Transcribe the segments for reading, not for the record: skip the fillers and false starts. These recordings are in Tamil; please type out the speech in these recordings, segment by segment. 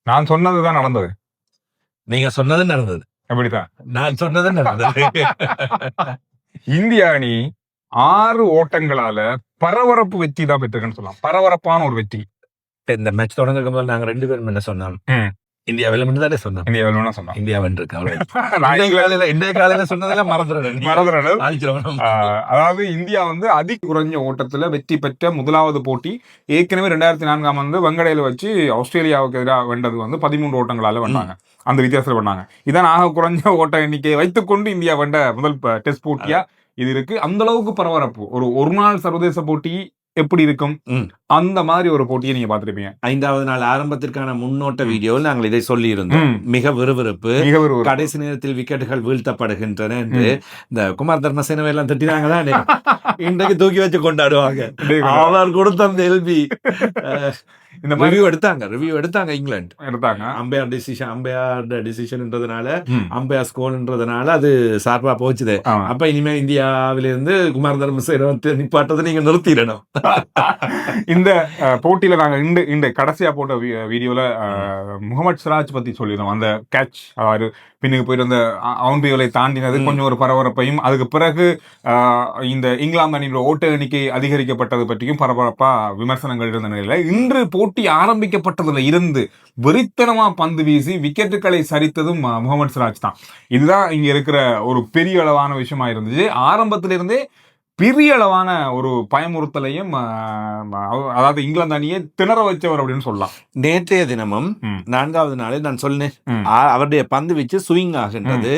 நான் சொன்னதுதான் நடந்தது. நீங்க சொன்னது நடந்தது. அப்படித்தான். நான் சொன்னது நடந்தது. இந்திய அணி 6 ஓட்டங்களால பரபரப்பு வெற்றி தான் பெற்றிருக்குன்னு சொல்லலாம். பரபரப்பான ஒரு வெற்றி. இந்த மேட்ச் தொடங்குறதுக்கு முதல்ல நாங்க 2 பேரும் என்ன சொன்னோம்? இந்தியா வெல்லும் தானே சொன்னோம். இந்தியா வெல்லும்னு சொன்னோம். இந்தியா வென்றிருக்கு. இன்றைய காலையில சொன்னதெல்லாம் மறந்துடுறேன். அதாவது இந்தியா வந்து அதிக குறைஞ்ச ஓட்டத்துல வெற்றி பெற்ற முதலாவது போட்டி. ஏற்கனவே 2004 வந்து வெங்கடையில வச்சு ஆஸ்திரேலியாவுக்கு எதிராக வென்றது வந்து 13 ஓட்டங்களால வென்னாங்க. அந்த வித்தியாசத்துல பண்ணாங்க. இதான் ஆக குறைஞ்ச ஓட்ட எண்ணிக்கையை வைத்துக்கொண்டு இந்தியா வென்ற முதல் டெஸ்ட் போட்டியா இது இருக்கு. அந்த அளவுக்கு பரபரப்பு. ஒரு நாள் சர்வதேச போட்டி எப்படி இருக்கும், அந்த மாதிரி ஒரு போட்டியை நீங்க பாத்துருப்பீங்க. 5வது நாள் ஆரம்பத்திற்கான முன்னோட்ட வீடியோவில் நாங்கள் இதை சொல்லி இருந்தோம். மிக விறுவிறுப்பு. கடைசி நேரத்தில் விக்கெட்டுகள் வீழ்த்தப்படுகின்றன என்று இந்த குமார் தர்மசேனவை எல்லாம் திட்டினாங்க தான் இன்றைக்கு தூக்கி வச்சு கொண்டாடுவாங்க. அவர் கொடுத்த அந்த எல்பி இந்த ரிவ்யூ எடுத்தாங்க. இங்கிலாந்து எடுத்தாங்க. அம்பையர் டிசிஷன்ன்றதுனால அம்பையர் ஸ்கோர்ன்றதுனால அது சார்பா போச்சுது. அப்ப இனிமே இந்தியாவிலிருந்து குமார் தர்மசேனத்தை நிப்பாட்டத்தை நீங்க நிறுத்திடணும். இந்த போட்டியில நாங்க இந்த கடைசியா போட்ட வீடியோல முகமது சிராஜ் பத்தி சொல்லியிருந்தோம். அந்த கேட்ச் பின்னுக்கு போயிட்டு அந்த பவுண்டரிகளை தாண்டினது கொஞ்சம் ஒரு பரபரப்பையும், அதுக்கு பிறகு இந்த இங்கிலாந்து அணியோட ஓட்ட எண்ணிக்கை அதிகரிக்கப்பட்டது பற்றியும் பரபரப்பா விமர்சனங்கள் இருந்த நிலையில இன்று போட்டி ஆரம்பிக்கப்பட்டதுல இருந்து வெறித்தனமா பந்து வீசி விக்கெட்டுகளை சரித்ததும் முகமது சிராஜ் தான். இதுதான் இங்க இருக்கிற ஒரு பெரிய அளவான விஷயமா இருந்துச்சு. ஆரம்பத்திலிருந்தே பெரிய அளவான ஒரு பயமுறுத்தலையும், அதாவது இங்கிலாந்து அணியை திணற வச்சவர் அப்படின்னு சொல்லலாம். நேற்றைய தினமும் 4வது நாளில் நான் சொன்னேன், அவருடைய பந்து வீச்சு ஸ்விங் ஆகின்றது.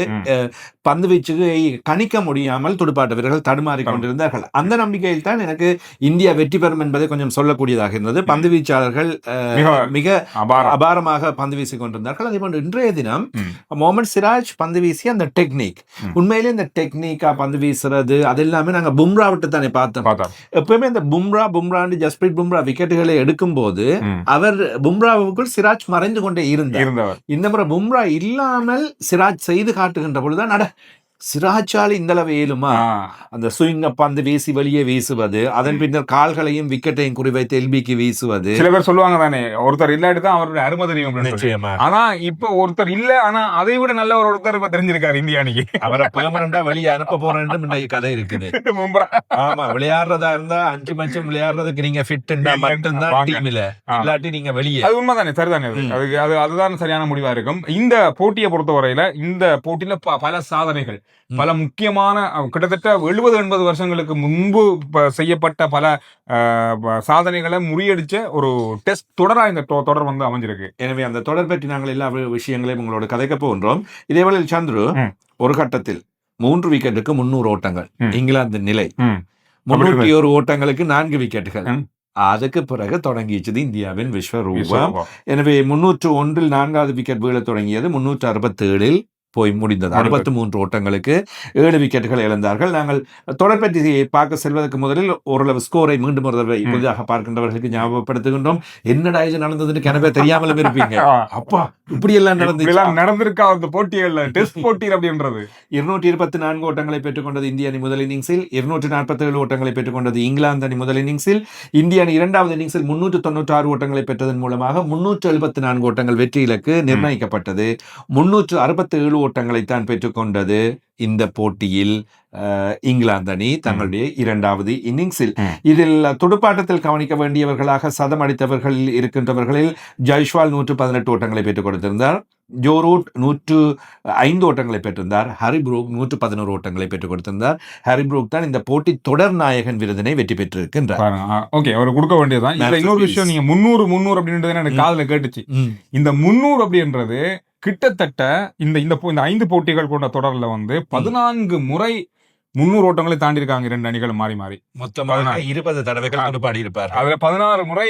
பந்து வீச்சுக்கு கணிக்க முடியாமல் துடுப்பாட்ட வீரர்கள் தடுமாறி கொண்டிருந்தார்கள். அந்த நம்பிக்கையில் தான் எனக்கு இந்தியா வெற்றி பெறும் என்பதை கொஞ்சம் சொல்லக்கூடியதாக இருந்தது. பந்து வீச்சாளர்கள் மிக அபாரமாக பந்து வீசி கொண்டிருந்தார்கள். அதே போன்று இன்றைய தினம் முகமது சிராஜ் பந்து வீசி அந்த டெக்னிக், உண்மையிலே இந்த டெக்னிக்கா பந்து வீசுறது அது எல்லாமே நாங்க பும்ரா விட்டு தானே பார்த்தோம். எப்பவுமே இந்த பும்ரான்னு ஜஸ்பிரீத் பும்ரா விக்கெட்டுகளை எடுக்கும் போது அவர் பும்ராவுக்குள் சிராஜ் மறைந்து கொண்டே இருந்தார். இந்த முறை பும்ரா இல்லாமல் சிராஜ் செய்து காட்டுகின்ற பொழுதுதான் சிராஜால் இந்த அளவு ஏழுமா அந்த ஸ்விங்க பந்து வீசி வெளியே வீசுவது, அதன் பின்னர் கால்களையும் விக்கெட்டையும் குறிவைத்து எல்பிக்கு வீசுவது. சில பேர் சொல்லுவாங்க தானே, ஒருத்தர் இல்லாட்டி தான் அவருடைய அருமை தெரியும். ஆனா இப்ப ஒருத்தர் இல்ல, ஆனா அதை விட நல்ல ஒருத்தர் இப்ப தெரிஞ்சிருக்காரு இந்திய அணிக்கு. அவரை பெர்மனண்டா வெளியே அனுப்ப போறேன்னு இன்னைக்கு கதை இருக்குது. ஆமா, விளையாடுறதா இருந்தா 5 மேட்சும் விளையாடுறதுக்கு நீங்க ஃபிட் மட்டும்தான் டீம்ல, இல்லாட்டி நீங்க வெளியே. அது உண்மைதானே, சரிதானே. அதுதான் சரியான முடிவா இருக்கும். இந்த போட்டியை பொறுத்தவரையில இந்த போட்டியில பல சாதனைகள், பல முக்கியமான கிட்டத்தட்ட 70-80 வருஷங்களுக்கு முன்பு செய்யப்பட்ட பல சாதனைகளை முறியடிச்ச ஒரு டெஸ்ட் தொடரா இந்த தொடர் வந்து அமைஞ்சிருக்கு. எனவே அந்த தொடர் பற்றி நாங்கள் எல்லா விஷயங்களையும் உங்களோட கதைக்க போகின்றோம். இதேவேளை சந்துரு, ஒரு கட்டத்தில் 3 விக்கெட்டுக்கு 300 ஓட்டங்கள் இங்கிலாந்து நிலை, 301 ஓட்டங்களுக்கு 4 விக்கெட்டுகள். அதுக்கு பிறகு தொடங்கியது இந்தியாவின் விஸ்வரூபம். எனவே 301 4வது விக்கெட் வீழ தொடங்கியது. 367 போய் முடிந்தது. 63 ஓட்டங்களுக்கு 7 விக்கெட்டுகள் இழந்தார்கள். நாங்கள் தொடர் பற்றி பார்க்க செல்வதற்கு முதலில் ஓரளவு ஸ்கோரை மீண்டும் ஒரு தடவை புதிதாக பார்க்கின்றவர்களுக்கு ஞாபகப்படுத்துகின்றோம். என்னடா இது நடந்ததுன்னு கிணவே தெரியாமலும் இருப்பீங்க. அப்பா இப்படி எல்லாம் நடந்திருக்கா அந்த போட்டிகள்ல, டெஸ்ட் போட்டி அப்படின்றது. 224 ஓட்டங்களை பெற்றுக்கொண்டது இந்திய அணி முதல் இன்னிங்ஸில். 247 ஓட்டங்களை பெற்றுக்கொண்டது இங்கிலாந்து அணி முதல் இன்னிங்ஸில். இந்திய அணி 2வது இன்னிங்ஸில் 396 ஓட்டங்களை பெற்றதன் மூலமாக 374 ஓட்டங்கள் வெற்றி இலக்கு நிர்ணயிக்கப்பட்டது. 367 ஓட்டங்களைத்தான் பெற்றுக்கொண்டது இந்த போட்டியில் இங்கிலாந்து அணி தங்களுடைய 2வது இன்னிங்ஸில். இதில் துடுப்பாட்டத்தில் கவனிக்க வேண்டியவர்களாக சதம் அடித்தவர்கள் இருக்கின்றவர்களில் ஜெய்ஸ்வால் 118 ஓட்டங்களை பெற்றுக் கொடுத்திருந்தார். ஜோ ரூட் 105 ஓட்டங்களை பெற்றிருந்தார். ஹாரி புரூக் 111 ஓட்டங்களை பெற்றுக் கொடுத்திருந்தார். ஹாரி புரூக் தான் இந்த போட்டி தொடர் நாயகன் விருதினை வெற்றி பெற்றிருக்கின்றார். ஓகே, அவர் கொடுக்க வேண்டியதுதான். இன்னொரு விஷயம், நீங்க 300 அப்படின்றது எனக்கு காதுல கேட்டுச்சு. இந்த 300 அப்படின்றது கிட்டத்தட்ட இந்த 5 போட்டிகள் கொண்ட தொடர்ல வந்து 14 முறை 300 ஓட்டங்களை தாண்டி இருக்காங்க 2 அணிகள் மாறி மாறி. மொத்தமாக 20 தடவைகள் துடுப்பாடி இருப்பார். அதுல 16 முறை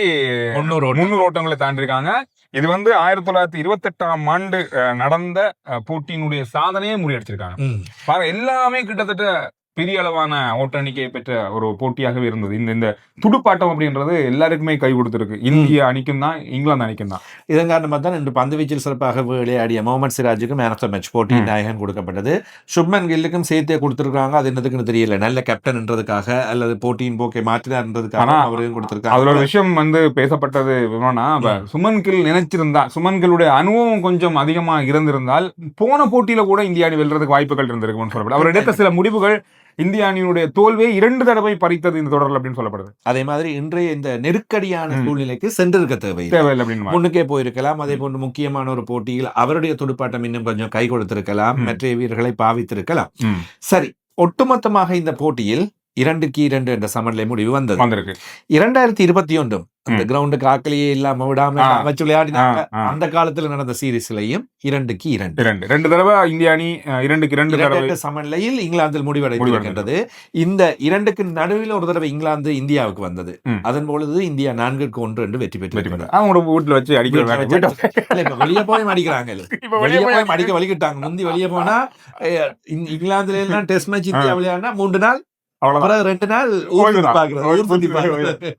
300 ஓட்டங்களை தாண்டி இருக்காங்க. இது வந்து 1928ஆம் ஆண்டு நடந்த போட்டியினுடைய சாதனையே முறியடிச்சிருக்காங்க. எல்லாமே கிட்டத்தட்ட பெரிய அளவான ஓட்ட எண்ணிக்கையை பெற்ற ஒரு போட்டியாகவே இருந்தது. இந்த துடுப்பாட்டம் அப்படின்றது எல்லாருக்குமே கை கொடுத்திருக்கு. இந்திய அணிக்கும் தான், இங்கிலாந்து அணிக்கும் தான். இதன் காரணமாக தான் இன்று பந்து வீச்சில் சிறப்பாக விளையாடிய முகமது சிராஜுக்கு மேன் ஆஃப் த மேட்ச் போட்டியின் நாயகன் கொடுக்கப்பட்டது. சுப்மன் கில்லுக்கும் சேர்த்தே கொடுத்திருக்காங்க. அது என்னதுக்குன்னு தெரியல, நல்ல கேப்டன்ன்றதுக்காக அல்லது போட்டியின் போக்கை மாற்றினார்ன்றதுக்காக அவரையும் கொடுத்திருக்காங்க. அதுல ஒரு விஷயம் பேசப்பட்டது என்னன்னா, சுமன் கில் நினைச்சிருந்தா, சுமன் கில்லுடைய அனுபவம் கொஞ்சம் அதிகமா இருந்திருந்தால் போன போட்டியில கூட இந்திய அணி வெல்றதுக்கு வாய்ப்புகள் இருந்திருக்கும்னு சொல்லப்படுது. அவர் எடுத்த சில முடிவுகள் இந்திய அணியினுடைய தோல்வியை 2 தடவை பறித்தது இந்த தொடரில் அப்படின்னு சொல்லப்படுது. அதே மாதிரி இன்றைய இந்த நெருக்கடியான சூழ்நிலைக்கு சென்றிருக்க தேவையில்லை அப்படின்னு முன்னுக்கே போயிருக்கலாம். அதே போன்று முக்கியமான ஒரு போட்டியில் அவருடைய துடுப்பாட்டம் இன்னும் கொஞ்சம் கை கொடுத்திருக்கலாம், மற்ற வீரர்களை பாவித்திருக்கலாம். சரி, ஒட்டுமொத்தமாக இந்த போட்டியில் 2-2 என்ற சமநிலை முடிவு வந்தது. 2021 அந்த கிரவுண்டுக்கு ஆக்கலையே இல்லாம விடாம வச்சு விளையாடினாங்க. அந்த காலத்துல நடந்த சீரீஸ்லயும் 2-2 தடவை இந்திய அணி 2-2 சமநிலையில் இங்கிலாந்தில் முடிவடைந்திருக்கின்றது. இந்த 2க்கு நடுவில் ஒரு தடவை இங்கிலாந்து இந்தியாவுக்கு வந்தது. அதன் பொழுது இந்தியா 4-1 என்று வெற்றி பெற்று அவங்க வீட்டுல வச்சு அடிக்க வெளியே போய் அடிக்கிறாங்க. வெளியே போய் அடிக்க வலிக்கிட்டாங்க. முந்தி வெளியே போனா இங்கிலாந்துல எல்லாம் டெஸ்ட் மேட்ச் இந்தியா விளையாடினா 3 நாள், 2 நாள்.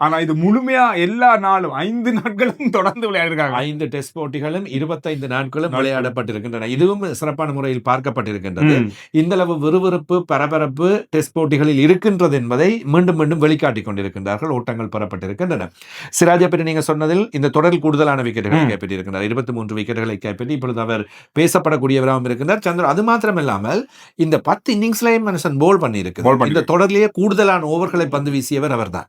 ஆனா இது முழுமையா எல்லா நாளும் 5 நாட்களும் தொடர்ந்து விளையாடிருக்காங்க. 5 டெஸ்ட் போட்டிகளும் 25 நாட்களும் விளையாடப்பட்டிருக்கின்றன. இதுவும் சிறப்பான முறையில் பார்க்கப்பட்டிருக்கின்றது. இந்த அளவு விறுவிறுப்பு பரபரப்பு டெஸ்ட் போட்டிகளில் இருக்கின்றது என்பதை மீண்டும் மீண்டும் வெளிக்காட்டிக் கொண்டிருக்கின்றார்கள். ஓட்டங்கள் பெறப்பட்டிருக்கின்றன. சிராஜை பற்றி நீங்க சொன்னதில் இந்த தொடரில் கூடுதலான விக்கெட்டுகளை கைப்பற்றியிருக்கிறார். 23 விக்கெட்டுகளை கைப்பற்றி இப்பொழுது அவர் பேசப்படக்கூடியவராகவும் இருக்கின்றார். சந்திரன் அது மாத்திரம் இல்லாமல் இந்த 10 இன்னிங்ஸ்லயும் மனுஷன் போல் பண்ணி இருக்கு. இந்த தொடர்லயே கூடுதலான ஓவர்களை பந்து வீசியவர் அவர்தான்.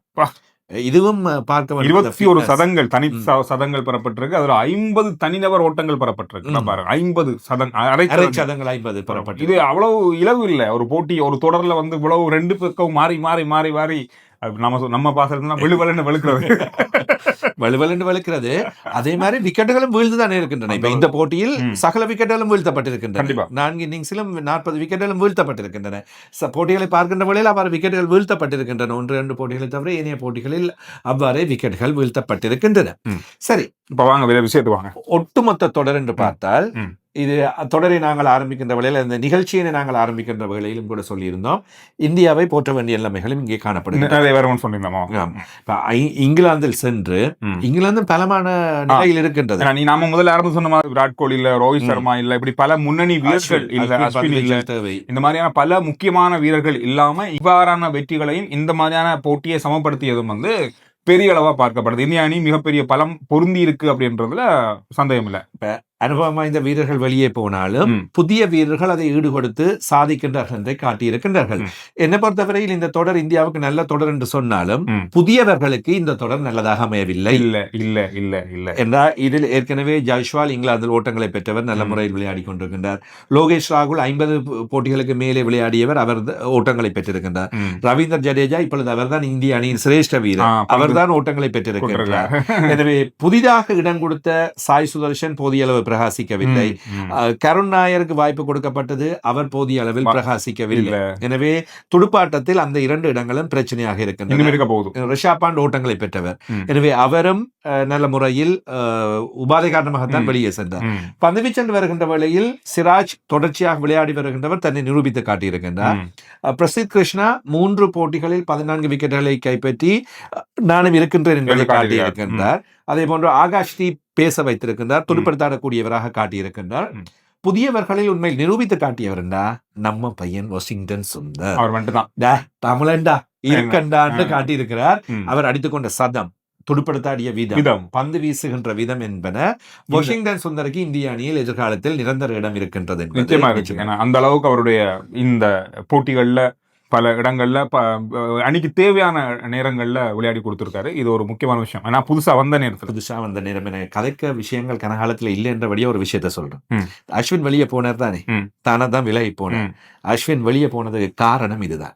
இதுவும் பார்க்க 21 சதங்கள் தனி சதங்கள் பெறப்பட்டிருக்கு. அதுல 50 தனிநபர் ஓட்டங்கள் பெறப்பட்டிருக்கு. 50 சதங்கள் 50 பெறப்பட்டு. இது அவ்வளவு இலவு இல்லை. ஒரு போட்டி ஒரு தொடர்ல இவ்வளவு 2 பக்கம் மாறி மாறி மாறி மாறி நம்ம பாசத்துல வெளுவலன்னு வெளுக்கிறது. அதே மாதிரி விக்கெட்டுகளும் வீழ்ந்துதான் இருக்கின்றன. இப்ப இந்த போட்டியில் சகல விக்கெட்டுகளும் வீழ்த்தப்பட்டிருக்கின்றன. 4 இன்னிங்ஸிலும் 40 விக்கெட்டுகளும் வீழ்த்தப்பட்டிருக்கின்றன. போட்டிகளை பார்க்கின்ற வேளையில் அவ்வாறு விக்கெட்டுகள் வீழ்த்தப்பட்டிருக்கின்றன. 1-2 போட்டிகளை தவிர ஏனைய போட்டிகளில் அவ்வாறே விக்கெட்டுகள் வீழ்த்தப்பட்டிருக்கின்றன. சரி, இப்ப வாங்க விஷயத்துக்கு வாங்க. ஒட்டுமொத்த தொடர் என்று பார்த்தால் இது தொடரை நாங்கள் ஆரம்பிக்கின்ற வேளையில், இந்த நிகழ்ச்சியை நாங்கள் ஆரம்பிக்கின்ற வேளையிலும் கூட சொல்லியிருந்தோம், இந்தியாவை போற்ற வேண்டிய நிலைமைகளும் இங்கே காணப்படுகிறது. இங்கிலாந்தில் சென்று இங்கிலாந்து பலமான நிலையில் இருக்கின்றது. நாம முதல்ல ஆரம்பி சொன்ன மாதிரி விராட் கோலி இல்ல, ரோஹித் சர்மா இல்ல, இப்படி பல முன்னணி வீரர்கள் இல்ல, அஸ்வின் இல்ல, இந்த மாதிரியான பல முக்கியமான வீரர்கள் இல்லாம இவ்வாறான வெற்றிகளையும் இந்த மாதிரியான போட்டியை சமப்படுத்தியதும் பெரிய அளவா பார்க்கப்படுது. இந்திய அணி மிகப்பெரிய பலம் பொருந்தி இருக்கு அப்படின்றதுல சந்தேகம் இல்லை. இப்ப அனுபவம் வாய்ந்த வீரர்கள் வெளியே போனாலும் புதிய வீரர்கள் அதை ஈடுபடுத்து சாதிக்கின்றார்கள் என்றை காட்டியிருக்கின்றார்கள். என்னை பொறுத்தவரையில் இந்த தொடர் இந்தியாவுக்கு நல்ல தொடர் என்று சொன்னாலும் புதியவர்களுக்கு இந்த தொடர் நல்லதாக அமையவில்லை. என்றால் இதில் ஏற்கனவே ஜாய்ஸ்வால் இங்கிலாந்தில் ஓட்டங்களை பெற்றவர், நல்ல முறையில் விளையாடி கொண்டிருக்கின்றார். லோகேஷ் ராகுல் 50 போட்டிகளுக்கு மேலே விளையாடியவர், அவர் ஓட்டங்களை பெற்றிருக்கின்றார். ரவீந்தர் ஜடேஜா இப்பொழுது அவர்தான் இந்திய அணியின் சிரேஷ்ட வீரர், அவர்தான் ஓட்டங்களை பெற்றிருக்கின்றார். எனவே புதிதாக இடம் கொடுத்த சாய் சுதர்ஷன் போதிய அளவு பிரகாசிக்கவில்லை. கருண் நாயருக்கு வாய்ப்பு கொடுக்கப்பட்டது, அவர் போதிய அளவில் பிரகாசிக்கவில்லை. எனவே துடுப்பாட்டத்தில் அந்த 2 இடங்களும் பிரச்சனையாக இருக்கின்றன. ரிஷப் பாண்ட் ஓட்டங்களை பெற்றவர், எனவே அவரும் நல்ல முறையில் உபாதை காரணமாகத்தான் வெளியே சென்றார். பந்துவீச்சு வருகின்ற வேளையில் சிராஜ் தொடர்ச்சியாக விளையாடி வருகின்றவர், தன்னை நிரூபித்து காட்டியிருக்கின்றார். பிரசித் கிருஷ்ணா 3 போட்டிகளில் 14 விக்கெட்டுகளை கைப்பற்றி நானும் இருக்கின்றேன் என்பதை காட்டியிருக்கின்றார். அதே போன்று ஆகாஷ் தீப் பேச வைத்திருக்கின்றார், துடுப்படுத்தாடக்கூடியவராக காட்டியிருக்கின்றார். புதியவர்களில் உண்மையில் நிரூபித்து காட்டியவர் நம்ம பையன் வாஷிங்டன் சுந்தர், அவர் மட்டும்தான் தமிழண்டா இருக்கண்டான்னு காட்டியிருக்கிறார். அவர் அடித்துக்கொண்ட சதம், துடுப்படுத்தாடிய விதம், பந்து வீசுகின்ற விதம் என்பன வாஷிங்டன் சுந்தருக்கு இந்திய அணியில் எதிர்காலத்தில் நிரந்தர இடம் இருக்கின்றது. நிச்சயமா இருக்கு. அந்த அளவுக்கு அவருடைய இந்த போட்டிகள்ல பல இடங்கள்ல அன்னைக்கு தேவையான நேரங்கள்ல விளையாடி கொடுத்திருக்காரு. இது ஒரு முக்கியமான விஷயம். ஆனா புதுசா வந்த நேரம் என கதைக்க விஷயங்கள் கனகாலத்துல இல்லை என்றபடியே ஒரு விஷயத்த சொல்றேன். அஸ்வின் வெளியே போனார் தானே, தானே தான் விலகி போனார். அஸ்வின் வெளியே போனதுக்கு காரணம் இதுதான்.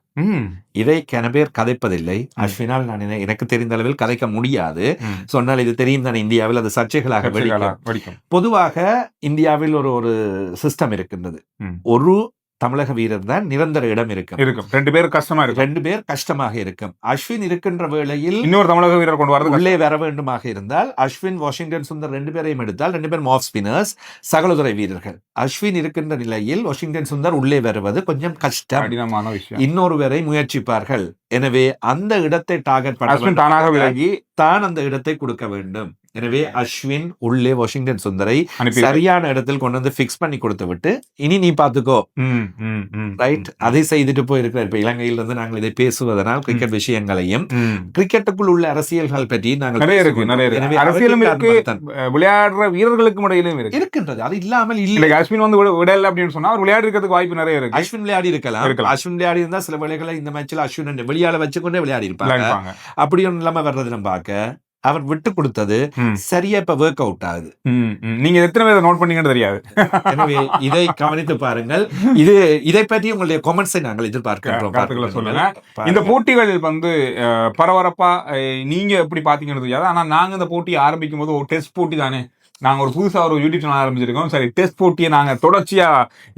இதை கன பேர் கதைப்பதில்லை. அஸ்வினால் நான் எனக்கு தெரிந்த அளவில் கதைக்க முடியாது. சொன்னால் இது தெரியும் தானே, இந்தியாவில் அது சர்ச்சைகளாக வெடிக்கும். பொதுவாக இந்தியாவில் ஒரு சிஸ்டம் இருக்கின்றது. ஒரு தமிழக வீரர் தான் நிரந்தர இடம் இருக்கும். 2 பேர் கஷ்டமா இருக்கும். 2 பேர் கஷ்டமாக இருக்கும். அஸ்வின் இருக்கின்ற வேளையில் இன்னொரு தமிழக வீரர் கொண்டு வரது உள்ளே வர வேண்டுமாக இருந்தால் அஸ்வின், வாஷிங்டன் சுந்தர் 2 பேரையும் எடுத்தால் 2 பேரும் ஆஃப் ஸ்பின்னர்ஸ், சகலதுறை வீரர்கள். அஸ்வின் இருக்கின்ற நிலையில் வாஷிங்டன் சுந்தர் உள்ளே வருவது கொஞ்சம் கஷ்டம். கடினமான விஷயம். இன்னொருவரை முயற்சிப்பார்கள். எனவே அந்த இடத்தை டார்கெட் அஸ்வின் தானாக விலகி தான் அந்த இடத்தை கொடுக்க வேண்டும். எனவே அஸ்வின் உள்ளே வாஷிங்டன் சுந்தரை சரியான இடத்தில் கொண்டு வந்து பிக்ஸ் பண்ணி கொடுத்து விட்டு இனி நீ பாத்துக்கோ, ரைட், அதை செய்துட்டு போயிருக்கிறார். இப்ப இலங்கையில் இருந்து நாங்கள் இதை பேசுவதனால் கிரிக்கெட் விஷயங்களையும் கிரிக்கெட்டுக்குள் உள்ள அரசியல்கள் பற்றி நாங்கள் நிறைய இருக்கு. அரசியலும் இருக்கு, விளையாடுற வீரர்களுக்கு இடையிலும் இருக்கின்றது. அது இல்லாமல் இல்லை. அஸ்வின் வந்து விடல அப்படின்னு சொன்னா அவர் விளையாடி இருக்கிறதுக்கு வாய்ப்பு நிறைய இருக்கு. அஸ்வின் விளையாடி இருக்கலாம். அஸ்வின் விளையாடி இருந்தா சில வேளைகளை இந்த மேட்ச்ல அஸ்வின் வெளியால வச்சுக்கொண்டே விளையாடி இருப்பாங்க. அப்படி ஒன்றும் இல்லாம வர்றது நம்ம பார்க்க அவர் விட்டு கொடுத்தது சரியா இப்ப ஒர்க் அவுட் ஆகுது. நீங்க எத்தனை பேரை நோட் பண்ணீங்கன்னு தெரியாது. எனவே இதை கவனித்து பாருங்கள். இதை பற்றி உங்களுடைய கமெண்ட்ஸை நாங்கள் எதிர்பார்க்கிறோம். சொல்லுங்க. இந்த போட்டிகள் வந்து பரபரப்பா நீங்க எப்படி பாத்தீங்கன்னு தெரியாது. ஆனா நாங்க இந்த போட்டி ஆரம்பிக்கும் போது ஒரு டெஸ்ட் போட்டி தானே, நாங்க ஒரு புதுசா ஒரு யூடியூப் சேனல் ஆரம்பிச்சிருக்கோம். சரி, டெஸ்ட் போட்டியை நாங்க தொடர்ச்சியா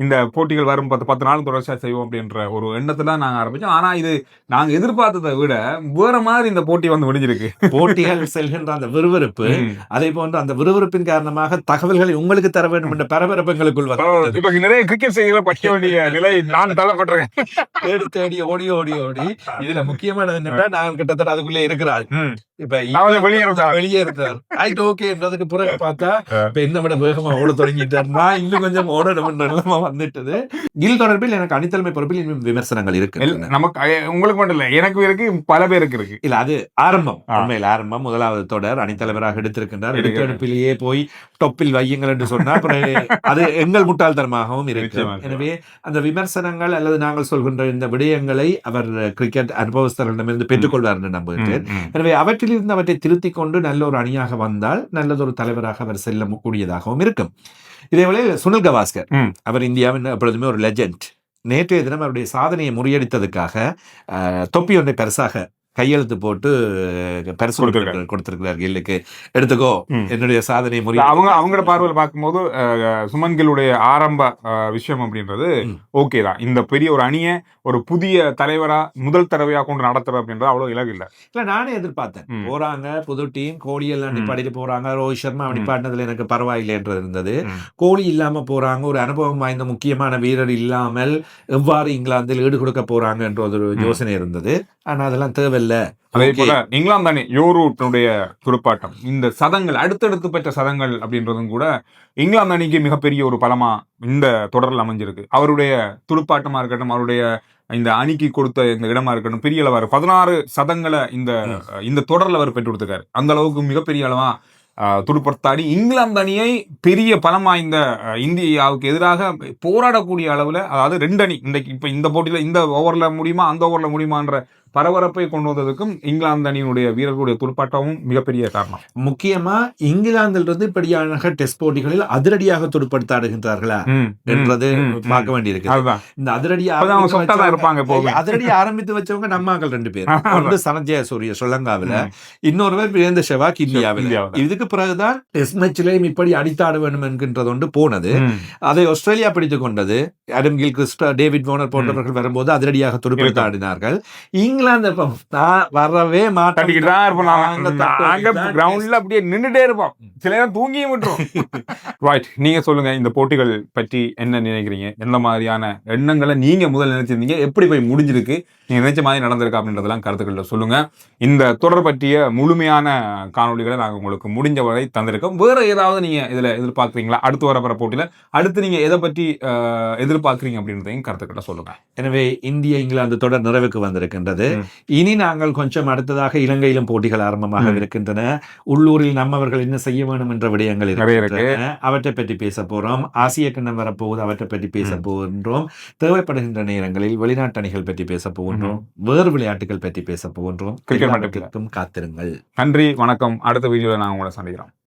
இந்த போட்டிகள் வரும் 10 நாள் தொடர்ச்சியா செய்வோம் அப்படின்ற ஒரு எண்ணத்துல நாங்க ஆரம்பிச்சோம். ஆனா இது நாங்க எதிர்பார்த்ததை விட வேற மாதிரி இந்த போட்டி வந்து முடிஞ்சிருக்கு. போட்டிகள் செல்கின்ற அந்த விறுவிறுப்பு, அதே போன்று அந்த விறுவிறுப்பின் காரணமாக தகவல்களை உங்களுக்கு தர வேண்டும் என்ற பரபரப்புகளுக்குள் இப்ப நிறைய கிரிக்கெட் செய்திகளை படிக்க வேண்டிய நிலை நான் தள்ளப்பட்டிருக்கேன். தேடி ஓடி ஓடி ஓடி இதுல முக்கியமானது என்னன்னா நாங்கள் கிட்டத்தட்ட அதுக்குள்ளே இருக்கிறார். இப்ப வெளியே இருக்கிறார். ஓகேன்றதுக்கு பிறகு பார்த்தா இப்ப என்ன விட வேகமா ஓட தொடங்கிட்டார். நான் இன்னும் கொஞ்சம் ஓடணும் நிலைமை வந்துட்டது. கில் தொடர்பில் எனக்கு அணித்தலைமை பொறுப்பில் இன்னும் விமர்சனங்கள் இருக்கு. நமக்கு உங்களுக்கு மட்டும் இல்ல, எனக்கு இருக்கு, பல பேருக்கு இருக்கு. இல்ல அது ஆரம்பம், உண்மையில் ஆரம்பம். முதலாவது தொடர் அணித்தலைவராக எடுத்திருக்கின்றார். எடுப்பிலேயே போய் டொப்பில் வையுங்கள் என்று சொன்னால் அது எங்கள் முட்டாள்தனமாகவும் இருக்கு. எனவே அந்த விமர்சனங்கள் அல்லது நாங்கள் சொல்கின்ற இந்த விடயங்களை அவர் கிரிக்கெட் அனுபவஸ்தர்களிடமிருந்து பெற்றுக்கொள்வார் என்று நம்புகிறேன். எனவே அவற்றிலிருந்து அவற்றை திருத்திக் கொண்டு நல்ல ஒரு அணியாக வந்தால் நல்லதொரு தலைவராக அவர் செல்ல கூடியதாகவும் இருக்கும். இதேவேளை சுனில் கவாஸ்கர், அவர் இந்தியாவின் எப்பொழுதுமே ஒரு லெஜெண்ட். நேற்றைய தினம் அவருடைய சாதனையை முறியடித்ததுக்காக தொப்பி ஒன்றை பெருசாக கையெழுத்து போட்டு பரிசு கொடுத்திருக்கிறார். கில்லுக்கு எடுத்துக்கோ, என்னுடைய சாதனை முறை. அவங்களோட பார்வையில் பார்க்கும்போது சுமன் கில்லுடைய ஆரம்ப விஷயம் அப்படின்றது ஓகே தான். இந்த பெரிய ஒரு அணியை ஒரு புதிய தலைவரா முதல் தடவையா கொண்டு நடத்துறது அப்படின்றது அவ்வளவு இலகு இல்ல. நானே எதிர்பார்த்தேன். போறாங்க புது டீம், கோலி எல்லாம் நிப்பாடிட்டு போறாங்க. ரோஹித் சர்மா நிப்பாட்டினதுல எனக்கு பரவாயில்லைன்றது இருந்தது. கோலி இல்லாம போறாங்க, ஒரு அனுபவம் வாய்ந்த முக்கியமான வீரர் இல்லாமல் எவ்வாறு இங்கிலாந்தில் ஈடு கொடுக்க போறாங்க என்ற ஒரு யோசனை இருந்தது. ஆனா அதெல்லாம் தேவையில்லை. அதே போல இங்கிலாந்து அணி யோரூட்டினுடைய துடுப்பாட்டம், இந்த சதங்கள் அடுத்தடுத்து பெற்ற சதங்கள் அப்படின்றதும் கூட இங்கிலாந்து அணிக்கு மிகப்பெரிய ஒரு பலமா இந்த தொடரில் அமைஞ்சிருக்கு. அவருடைய துடுப்பாட்டமா இருக்கட்டும், அவருடைய இந்த அணிக்கு கொடுத்த இந்த இடமா இருக்கட்டும், பெரிய அளவாரு 16 சதங்களை இந்த தொடரில் அவர் பெற்று கொடுத்துருக்காரு. அந்த அளவுக்கு மிகப்பெரிய அளவா துடுப்படுத்தாடி இங்கிலாந்து அணியை பெரிய பலம் வாய்ந்த இந்தியாவுக்கு எதிராக போராடக்கூடிய அளவுல, அதாவது 2 அணி இன்றைக்கு இப்ப இந்த போட்டியில இந்த ஓவர்ல முடியுமா அந்த ஓவர்ல முடியுமான்ற பரபரப்பை கொண்டு வந்ததுக்கும் இங்கிலாந்து அணியினுடைய வீரர்களுடைய துடுப்பாட்டமும் மிகப்பெரிய காரணம். முக்கியமா இங்கிலாந்திலிருந்து இப்படியான டெஸ்ட் போட்டிகளில் அதிரடியாக துடுப்படுத்தாடுகின்றார்களா என்றது பார்க்க வேண்டியிருக்கு. இந்த அதிரடி ஆரம்பித்து வச்சவங்க நம்மாக்கள் 2 பேர். ஒன்று சனஜய சூரிய ஸ்ரீலங்காவில, இன்னொருவர் வீரேந்திர செவாக் இந்தியாவில். இதுக்கு பிறகுதான் டெஸ்ட் மேட்சிலையும் இப்படி அடித்தாட வேண்டும் என்கின்றது ஒன்று போனது. அதை ஆஸ்திரேலியா பிடித்துக் கொண்டது. ஆடம் கில்கிறிஸ்ட், டேவிட் வார்னர் போன்றவர்கள் வரும்போது அதிரடியாக துடுப்படுத்தாடினார்கள். இங்கிலாந்து வரவே மாட்டோம், அப்படியே நின்றுட்டே இருப்போம், சில நேரம் தூங்கியும் விட்டுரும். ரைட், நீங்க சொல்லுங்க, இந்த போட்டிகள் பற்றி என்ன நினைக்கிறீங்க? எந்த மாதிரியான எண்ணங்களை நீங்க முதல்ல நினைச்சிருந்தீங்க, எப்படி போய் முடிஞ்சிருக்கு, நீங்க நினைச்ச மாதிரி நடந்திருக்கா அப்படின்றதெல்லாம் கருத்துக்களை சொல்லுங்க. இந்த தொடர் பற்றிய முழுமையான காணொலிகளை நாங்கள் உங்களுக்கு முடிஞ்ச வரை தந்திருக்கோம். வேற ஏதாவது நீங்க இதுல எதிர்பார்க்குறீங்களா? அடுத்து வரப்போற போட்டியில அடுத்து நீங்க எதை பற்றி எதிர்பார்க்குறீங்க அப்படின்றதையும் கருத்துக்களை சொல்லுங்க. எனவே இந்திய இங்கிலாந்து தொடர் நிறைவுக்கு வந்திருக்கின்றது. இனி நாங்கள் கொஞ்சம் அடுத்ததாக இலங்கையிலும் போட்டிகள் ஆரம்பமாக இருக்கின்றன. உள்ளூரில் நம்மவர்கள் என்ன செய்ய வேண்டும் என்ற விடயங்கள் இருக்கின்றன. அவற்றை பற்றி பேச போறோம். ஆசிய கிண்ணம் வரப்போகுது, அவற்றை பற்றி பேச போகின்றோம். தேவைப்படுகின்ற நேரங்களில் வெளிநாட்டு அணிகள் பற்றி பேச போகின்றோம். வேறு விளையாட்டுகள் பற்றி பேச போகின்றோம். கிரிக்கெட் காத்திருங்கள். நன்றி, வணக்கம். அடுத்த வீடியோல நான் உங்களை சந்திக்கிறோம்.